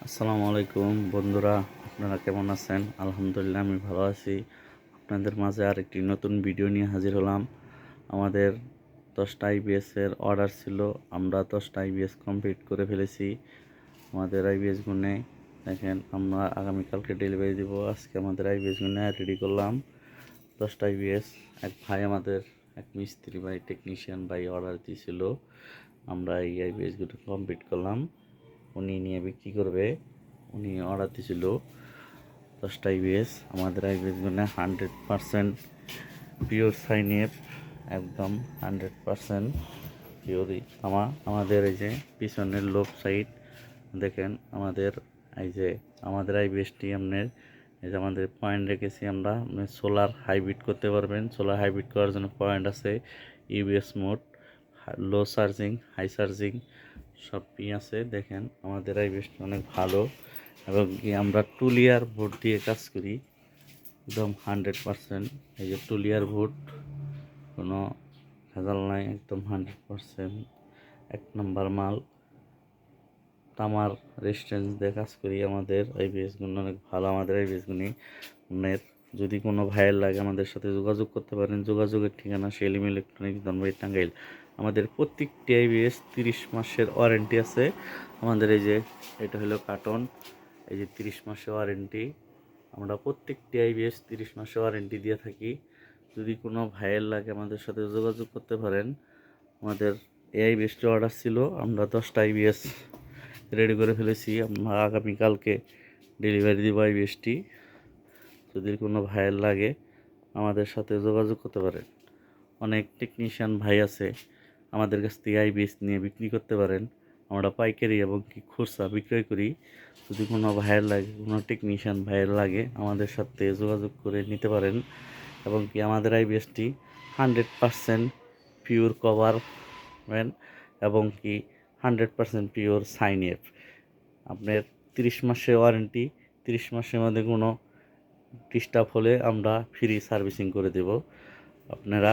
আসসালামু আলাইকুম বন্ধুরা, আপনারা কেমন আছেন? আলহামদুলিল্লাহ আমি ভালো আছি। আপনাদের মাঝে আরেকটি নতুন ভিডিও নিয়ে হাজির হলাম। আমাদের 10টা আইবিএসের অর্ডার ছিল, আমরা 10টা আইবিএস কমপ্লিট করে ফেলেছি। আমাদের আইবিএস গুনে দেখেন, আমরা আগামীকালকে ডেলিভারি দিব। আজকে আমাদের আইবিএস গুনে রেডি করলাম 10টা আইবিএস। এক ভাই আমাদের, এক মিস্ত্রি ভাই, টেকনিশিয়ান ভাই অর্ডার দিয়েছিল, আমরা এই আইবিএসগুলো কমপ্লিট করলাম। উনি নিয়ে বিক্রি করবে। উনি অর্ডার দিয়েছিল 10টা আইবিএস। আমাদের আইবিএসগুলো 100% পিওর সাইনের, একদম 100% পিওরই আমাদের এই যে পিছনের লোক সাইড দেখেন, আমাদের এই যে আমাদের আইবিএসটি আপনার এই যে আমাদের পয়েন্ট রেখেছি আমরা। সোলার হাইব্রিড করতে পারবেন। সোলার হাইব্রিড করার জন্য পয়েন্ট আছে, ইউএস মোড, লো চার্জিং, হাই চার্জিং সবই আছে। দেখেন আমাদের আইবিএসটি অনেক ভালো, এবং কি আমরা টুলিয়ার বোর্ড দিয়ে কাজ করি, একদম 100%। এই যে টুলিয়ার বোর্ড, কোনো ভেজাল নাই, একদম 100% এক নম্বর মাল। তামার রেজিস্ট্যান্স দিয়ে কাজ করি। আমাদের আইবিএসগুলো অনেক ভালো। আমাদের আইবিএসগুলি আপনার যদি কোনো ভাইয়ের লাগে আমাদের সাথে যোগাযোগ করতে পারেন। যোগাযোগের ঠিকানা সেলিম ইলেকট্রনিক্স, ধনবাড়ি, টাঙ্গাইল। আমাদের প্রত্যেকটি আইবিএস 30 মাসের ওয়ারেন্টি আছে। আমাদের এই যে এটা হলো কার্টন, এই যে 30 মাসের ওয়ারেন্টি। আমরা প্রত্যেকটি আইবিএস 30 মাসের ওয়ারেন্টি দিয়ে থাকি। যদি কোনো ভাইয়ের লাগে আমাদের সাথে যোগাযোগ করতে পারেন। আমাদের এই আইবিএসটি অর্ডার ছিল, আমরা 10টা আইবিএস রেডি করে ফেলেছি। আমরা আগামীকালকে ডেলিভারি দিব আইবিএসটি। যদি কোনো ভাইয়ের লাগে আমাদের সাথে যোগাযোগ করতে পারেন। অনেক টেকনিশিয়ান ভাই আছে, আমাদের কাছ থেকে আইবিএস নিয়ে বিক্রি করতে পারেন। আমরা পাইকারি এবং কি খুচরা বিক্রয় করি। যদি কোনো ভাইয়ের লাগে, কোনো টেকনিশিয়ান ভাইয়ের লাগে আমাদের সাথে যোগাযোগ করে নিতে পারেন। এবং কি আমাদের আইবিএসটি 100% পিওর কভার ম্যান, এবং কি 100% পিওর সাইন এফ। আপনার 30 মাসের ওয়ারেন্টি, 30 মাসের মধ্যে কোনো ডিস্টার্ব হলে আমরা ফ্রি সার্ভিসিং করে দেব। আপনারা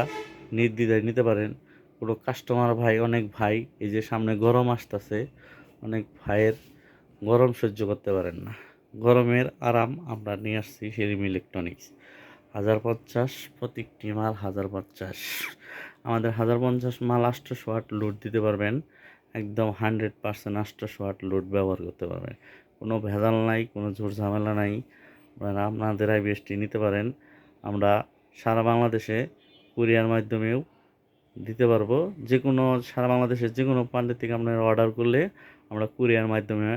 নির্দ্বিধায় নিতে পারেন। কোনো কাস্টমার ভাই, অনেক ভাই এই যে সামনে গরম আসতেছে, অনেক ভাইয়ের গরম সহ্য করতে পারেন না। গরমের আরাম আমরা নিয়ে আসছি সেলিম ইলেকট্রনিক্স। 1050 প্রত্যেকটি মাল 1050। আমাদের 1050 মাল 800 ওয়াট লোড দিতে পারবেন। একদম 100% 800 ওয়াট লোড ব্যবহার করতে পারবেন। কোনো ভেজাল নাই, কোনো ঝুট ঝামেলা নাই। আপনারা আপনাদের আইবিএসটি নিতে পারেন। আমরা সারা বাংলাদেশে কুরিয়ার মাধ্যমেও দিতে পারবো। যে কোনো সারা বাংলাদেশের যে কোনো প্রান্ত থেকে আপনারা অর্ডার করলে আমরা কুরিয়ার মাধ্যমে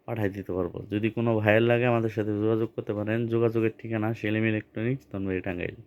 পাঠিয়ে দিতে পারবো। যদি কোনো ভাইয়ের লাগে আমাদের সাথে যোগাযোগ করতে পারেন। যোগাযোগের ঠিকানা সেলিম ইলেকট্রনিক্স, ধনবাড়ি, টাঙ্গাইল।